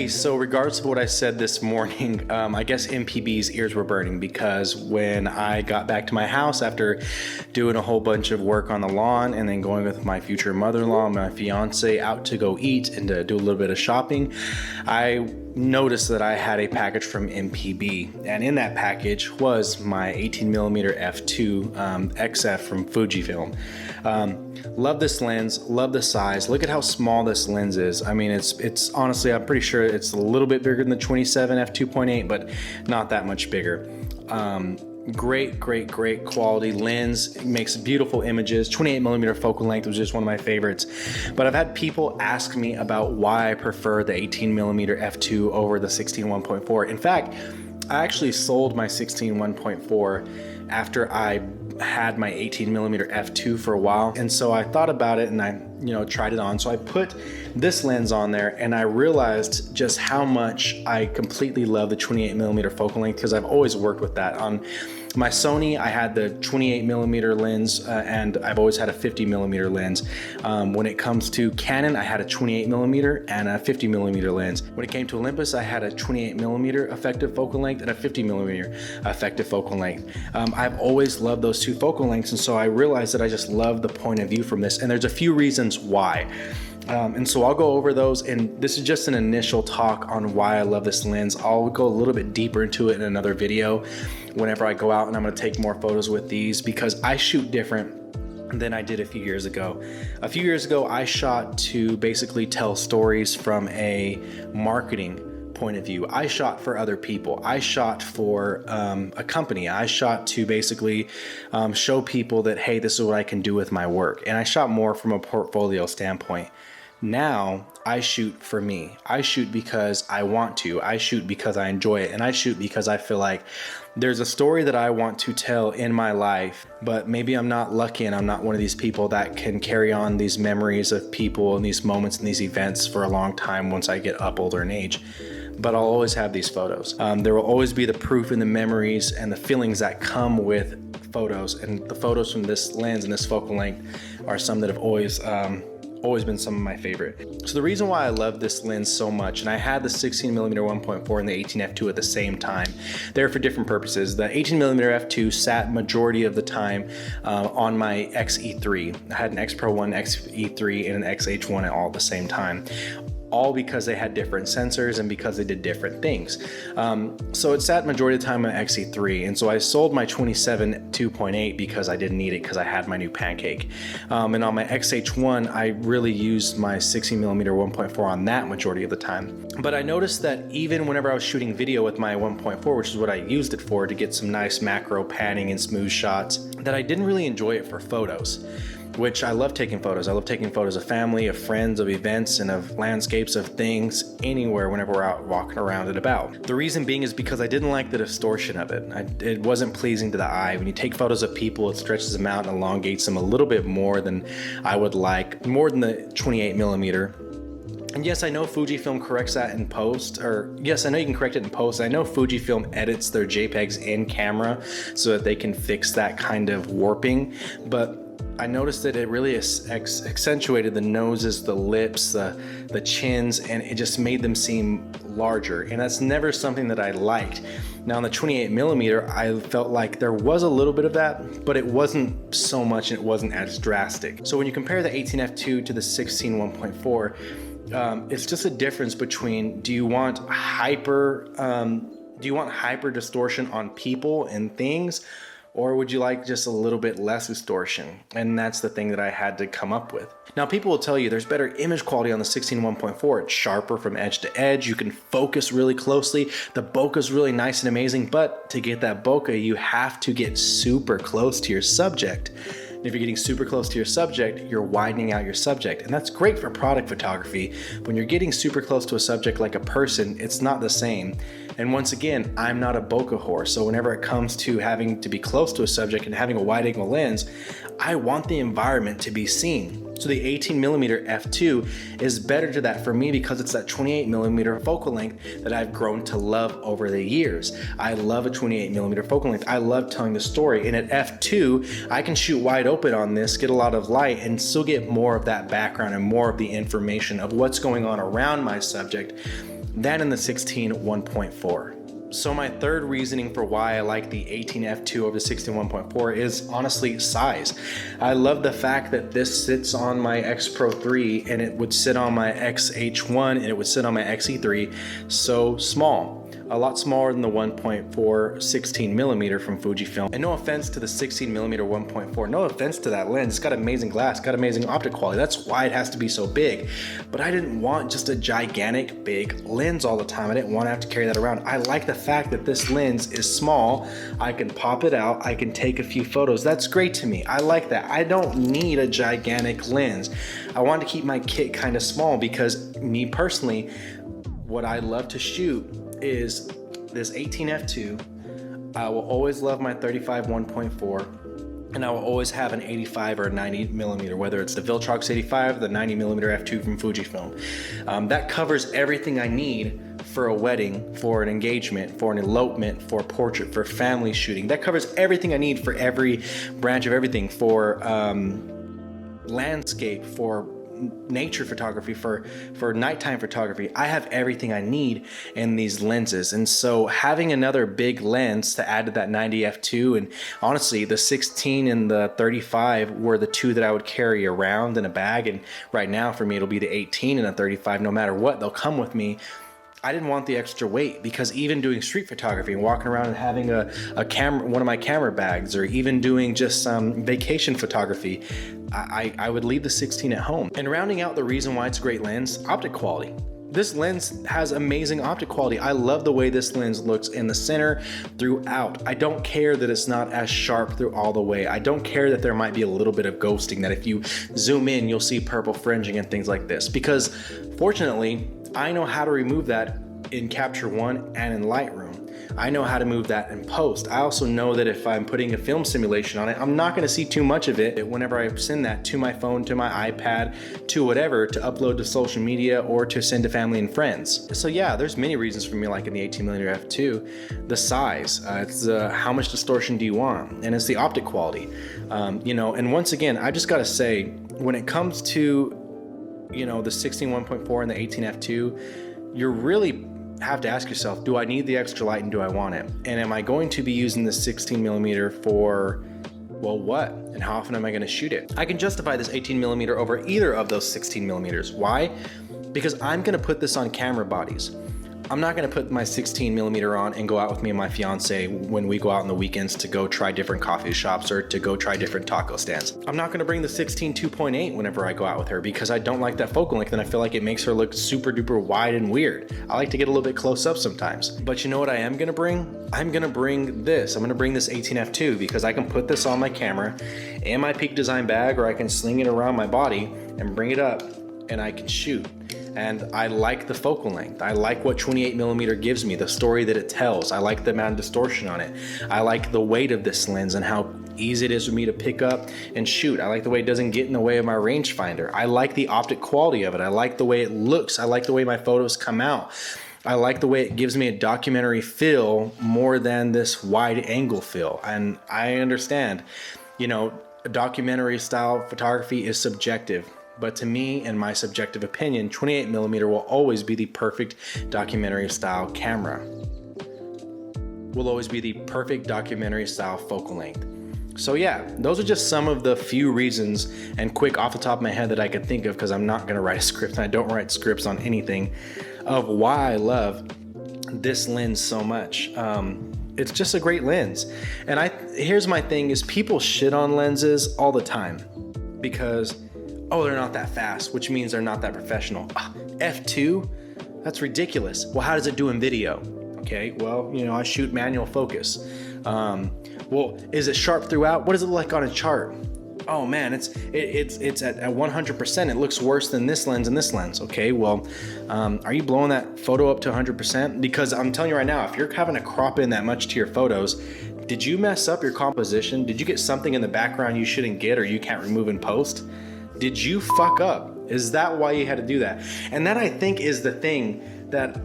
Okay, so regardless of what I said this morning, I guess MPB's ears were burning because when I got back to my house after doing a whole bunch of work on the lawn and then going with my future mother-in-law and my fiance out to go eat and to do a little bit of shopping, I noticed that I had a package from MPB, and in that package was my 18mm f2 XF from Fujifilm. Love this lens, love the size. Look at how small this lens is. I mean, it's honestly, I'm pretty sure it's a little bit bigger than the 27 f2.8, but not that much bigger. Great quality lens. It makes beautiful images. 28mm focal length was just one of my favorites. But I've had people ask me about why I prefer the 18mm f2 over the 16 1.4. In fact, I actually sold my 16 1.4 after I had my 18mm f2 for a while, and so I thought about it and I tried it on. So I put this lens on there and I realized just how much I completely love the 28mm focal length, because I've always worked with that. On my Sony, I had the 28mm lens and I've always had a 50mm lens. When it comes to Canon, I had a 28mm and a 50mm lens. When it came to Olympus, I had a 28mm effective focal length and a 50mm effective focal length. I've always loved those two focal lengths, and so I realized that I just love the point of view from this, and there's a few reasons why. And so I'll go over those, and this is just an initial talk on why I love this lens. I'll go a little bit deeper into it in another video whenever I go out, and I'm going to take more photos with these because I shoot different than I did a few years ago. A few years ago, I shot to basically tell stories from a marketing point of view. I shot for other people. I shot for a company. I shot to basically show people that, hey, this is what I can do with my work. And I shot more from a portfolio standpoint. Now I shoot for me. I shoot because I want to. I shoot because I enjoy it. And I shoot because I feel like there's a story that I want to tell in my life, but maybe I'm not lucky and I'm not one of these people that can carry on these memories of people and these moments and these events for a long time once I get up older in age. But I'll always have these photos. There will always be the proof and the memories and the feelings that come with photos. And the photos from this lens and this focal length are some that have always been some of my favorite. So the reason why I love this lens so much, and I had the 16mm 1.4 and the 18 f2 at the same time, they're for different purposes. The 18mm f2 sat majority of the time on my XE3. I had an X Pro 1, XE3, and an XH1 all at the same time. All because they had different sensors and because they did different things. So it sat majority of the time on XE3, and so I sold my 27 2.8 because I didn't need it because I had my new Pancake. And on my XH1, I really used my 16mm 1.4 on that majority of the time. But I noticed that even whenever I was shooting video with my 1.4, which is what I used it for to get some nice macro panning and smooth shots, that I didn't really enjoy it for photos. Which I love taking photos. I love taking photos of family, of friends, of events, and of landscapes, of things, anywhere whenever we're out walking around and about. The reason being is because I didn't like the distortion of it. It wasn't pleasing to the eye. When you take photos of people, it stretches them out and elongates them a little bit more than I would like, more than the 28mm. And yes, I know Fujifilm corrects that in post, or yes, I know you can correct it in post. I know Fujifilm edits their JPEGs in camera so that they can fix that kind of warping, but I noticed that it really accentuated the noses, the lips, the chins, and it just made them seem larger. And that's never something that I liked. Now on the 28mm, I felt like there was a little bit of that, but it wasn't so much and it wasn't as drastic. So when you compare the 18 f2 to the 16 1.4, it's just a difference between, do you want hyper distortion on people and things, or would you like just a little bit less distortion? And that's the thing that I had to come up with. Now people will tell you there's better image quality on the 16 1.4. It's sharper from edge to edge. You can focus really closely. The bokeh is really nice and amazing, but to get that bokeh, you have to get super close to your subject. And if you're getting super close to your subject, you're widening out your subject. And that's great for product photography. When you're getting super close to a subject like a person, it's not the same. And once again, I'm not a bokeh whore. So whenever it comes to having to be close to a subject and having a wide angle lens, I want the environment to be seen. So the 18mm f2 is better to that for me because it's that 28mm focal length that I've grown to love over the years. I love a 28mm focal length. I love telling the story. And at f2, I can shoot wide open on this, get a lot of light, and still get more of that background and more of the information of what's going on around my subject than in the 16 1.4. So my third reasoning for why I like the 18 f2 over the 16 1.4 is honestly size. I love the fact that this sits on my X Pro 3 and it would sit on my XH1 and it would sit on my XE3. So small. A lot smaller than the 1.4 16 millimeter from Fujifilm. And no offense to the 16 millimeter 1.4, no offense to that lens. It's got amazing glass, got amazing optic quality. That's why it has to be so big. But I didn't want just a gigantic big lens all the time. I didn't want to have to carry that around. I like the fact that this lens is small. I can pop it out, I can take a few photos. That's great to me. I like that. I don't need a gigantic lens. I want to keep my kit kind of small because me personally, what I love to shoot is this 18 f2. I will always love my 35 1.4, and I will always have an 85 or a 90 millimeter, whether it's the Viltrox 85 or the 90 millimeter f2 from Fujifilm. That covers everything I need for a wedding, for an engagement, for an elopement, for a portrait, for family shooting. That covers everything I need for every branch of everything, for landscape, for nature photography, for nighttime photography. I have everything I need in these lenses. And so having another big lens to add to that 90 f2, and honestly the 16 and the 35 were the two that I would carry around in a bag, and right now for me it'll be the 18 and the 35. No matter what, they'll come with me. I didn't want the extra weight, because even doing street photography and walking around and having a camera, one of my camera bags, or even doing just some vacation photography, I would leave the 16 at home. And rounding out the reason why it's a great lens, optic quality. This lens has amazing optic quality. I love the way this lens looks in the center throughout. I don't care that it's not as sharp through all the way. I don't care that there might be a little bit of ghosting, that if you zoom in, you'll see purple fringing and things like this, because fortunately, I know how to remove that in Capture One and in Lightroom. I know how to move that in post. I also know that if I'm putting a film simulation on it, I'm not gonna see too much of it whenever I send that to my phone, to my iPad, to whatever, to upload to social media or to send to family and friends. So yeah, there's many reasons for me liking the 18mm f2. The size, it's how much distortion do you want? And it's the optic quality. You know, and once again, I just gotta say, when it comes to, you know, the 16 1.4 and the 18 f2, you really have to ask yourself, do I need the extra light and do I want it? And am I going to be using the 16 millimeter for, well, what? And how often am I gonna shoot it? I can justify this 18 millimeter over either of those 16 millimeters. Why? Because I'm gonna put this on camera bodies. I'm not gonna put my 16 millimeter on and go out with me and my fiance when we go out on the weekends to go try different coffee shops or to go try different taco stands. I'm not gonna bring the 16 2.8 whenever I go out with her, because I don't like that focal length and I feel like it makes her look super duper wide and weird. I like to get a little bit close up sometimes. But you know what I am gonna bring? I'm gonna bring this. I'm gonna bring this 18 f2 because I can put this on my camera in my Peak Design bag, or I can sling it around my body and bring it up and I can shoot. And I like the focal length. I like what 28 millimeter gives me, the story that it tells. I like the amount of distortion on it. I like the weight of this lens and how easy it is for me to pick up and shoot. I like the way it doesn't get in the way of my rangefinder. I like the optic quality of it. I like the way it looks. I like the way my photos come out. I like the way it gives me a documentary feel more than this wide angle feel. And I understand, you know, documentary style photography is subjective. But to me, in my subjective opinion, 28 millimeter will always be the perfect documentary style camera. Will always be the perfect documentary style focal length. So yeah, those are just some of the few reasons, and quick off the top of my head, that I could think of, because I'm not gonna write a script and I don't write scripts on anything, of why I love this lens so much. It's just a great lens. And here's my thing is, people shit on lenses all the time because, oh, they're not that fast, which means they're not that professional. F2? That's ridiculous. Well, how does it do in video? Okay, well, you know, I shoot manual focus. Well, is it sharp throughout? What does it look like on a chart? Oh man, it's at 100%. It looks worse than this lens and this lens. Okay, well, are you blowing that photo up to 100%? Because I'm telling you right now, if you're having to crop in that much to your photos, did you mess up your composition? Did you get something in the background you shouldn't get or you can't remove in post? Did you fuck up? Is that why you had to do that? And that, I think, is the thing that,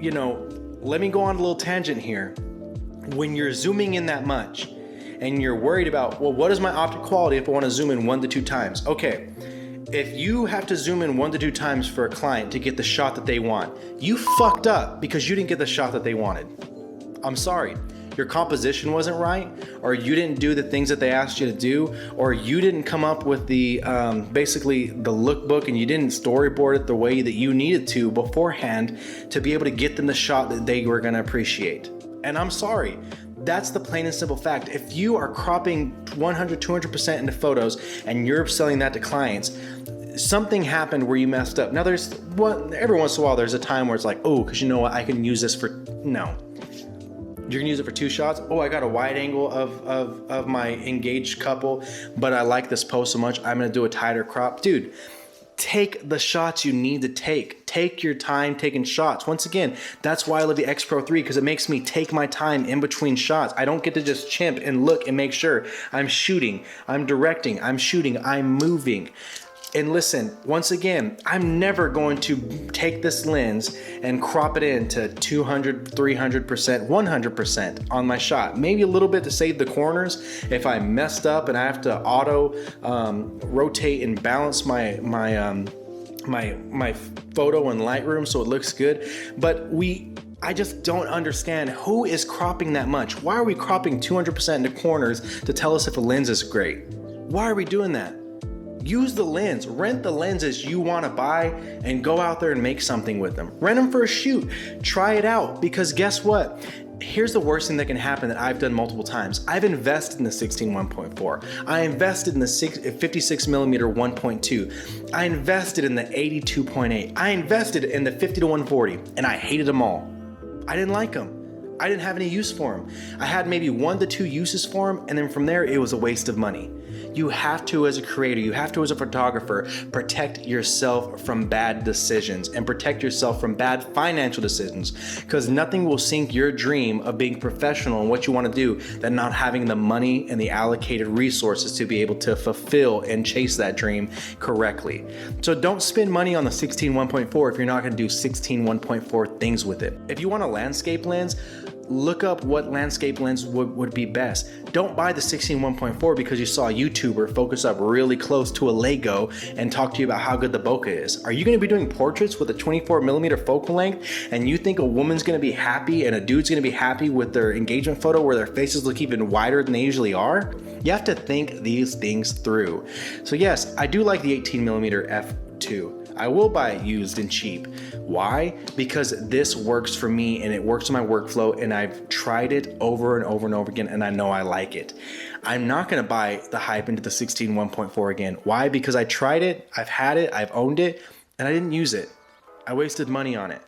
you know, let me go on a little tangent here. When you're zooming in that much and you're worried about, well, what is my optic quality if I want to zoom in 1 to 2 times? Okay, If you have to zoom in 1 to 2 times for a client to get the shot that they want, you fucked up because you didn't get the shot that they wanted. I'm sorry. Your composition wasn't right, or you didn't do the things that they asked you to do, or you didn't come up with the basically the lookbook and you didn't storyboard it the way that you needed to beforehand to be able to get them the shot that they were gonna appreciate. And I'm sorry. That's the plain and simple fact. If you are cropping 100, 200% into photos and you're selling that to clients, something happened where you messed up. Now every once in a while there's a time where it's like, oh, because you know what, I can use this for, no. You're gonna use it for 2 shots? Oh, I got a wide angle of my engaged couple, but I like this pose so much, I'm gonna do a tighter crop. Dude, take the shots you need to take. Take your time taking shots. Once again, that's why I love the X Pro 3, because it makes me take my time in between shots. I don't get to just chimp and look and make sure I'm shooting, I'm directing, I'm shooting, I'm moving. And listen, once again, I'm never going to take this lens and crop it into 200, 300%, 100% on my shot. Maybe a little bit to save the corners if I messed up and I have to auto rotate and balance my photo in Lightroom so it looks good. But I just don't understand who is cropping that much. Why are we cropping 200% into corners to tell us if a lens is great? Why are we doing that? Use the lens, rent the lenses you want to buy and go out there and make something with them. Rent them for a shoot, try it out, because guess what? Here's the worst thing that can happen that I've done multiple times. I've invested in the 16 1.4. I invested in the 56 millimeter 1.2. I invested in the 82.8. I invested in the 50 to 140 and I hated them all. I didn't like them. I didn't have any use for them. I had maybe 1 to 2 uses for them, and then from there it was a waste of money. You have to, as a creator, you have to, as a photographer, protect yourself from bad decisions and protect yourself from bad financial decisions, because nothing will sink your dream of being professional in what you want to do than not having the money and the allocated resources to be able to fulfill and chase that dream correctly. So don't spend money on the 16 1.4 if you're not going to do 16 1.4 things with it. If you want a landscape lens, look up what landscape lens would be best. Don't buy the 16 1.4 because you saw a YouTuber focus up really close to a Lego and talk to you about how good the bokeh is. Are you going to be doing portraits with a 24 millimeter focal length and you think a woman's going to be happy and a dude's going to be happy with their engagement photo where their faces look even wider than they usually are? You have to think these things through. So yes, I do like the 18 millimeter f2. I will buy it used and cheap. Why? Because this works for me and it works in my workflow, and I've tried it over and over and over again and I know I like it. I'm not gonna buy the hype into the 16 1.4 again. Why? Because I tried it, I've had it, I've owned it, and I didn't use it. I wasted money on it.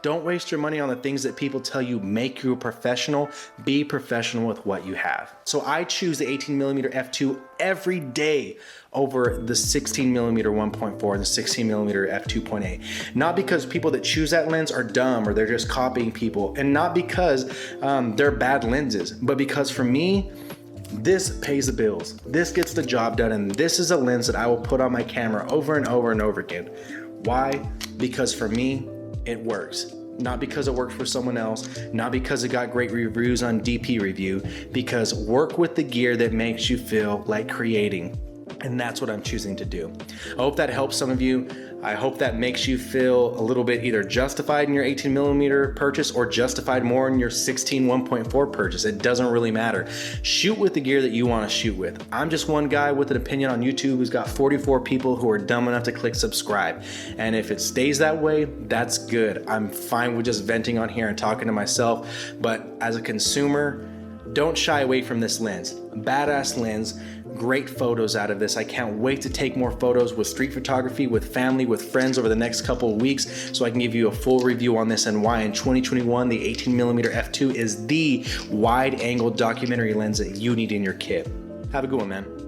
Don't waste your money on the things that people tell you make you a professional. Be professional with what you have. So I choose the 18 millimeter f2 every day over the 16 millimeter 1.4 and the 16 millimeter f2.8. Not because people that choose that lens are dumb or they're just copying people, and not because they're bad lenses, but because for me, this pays the bills. This gets the job done, and this is a lens that I will put on my camera over and over and over again. Why? Because for me, it works. Not because it worked for someone else, not because it got great reviews on DP Review, because work with the gear that makes you feel like creating. And that's what I'm choosing to do. I hope that helps some of you. I hope that makes you feel a little bit either justified in your 18 millimeter purchase or justified more in your 16 1.4 purchase. It doesn't really matter. Shoot with the gear that you want to shoot with. I'm just one guy with an opinion on YouTube who's got 44 people who are dumb enough to click subscribe. And if it stays that way, that's good. I'm fine with just venting on here and talking to myself. But as a consumer, don't shy away from this lens. Badass lens, great photos out of this. I can't wait to take more photos with street photography, with family, with friends over the next couple of weeks so I can give you a full review on this and why in 2021 the 18 millimeter f2 is the wide angle documentary lens that you need in your kit. Have a good one, man.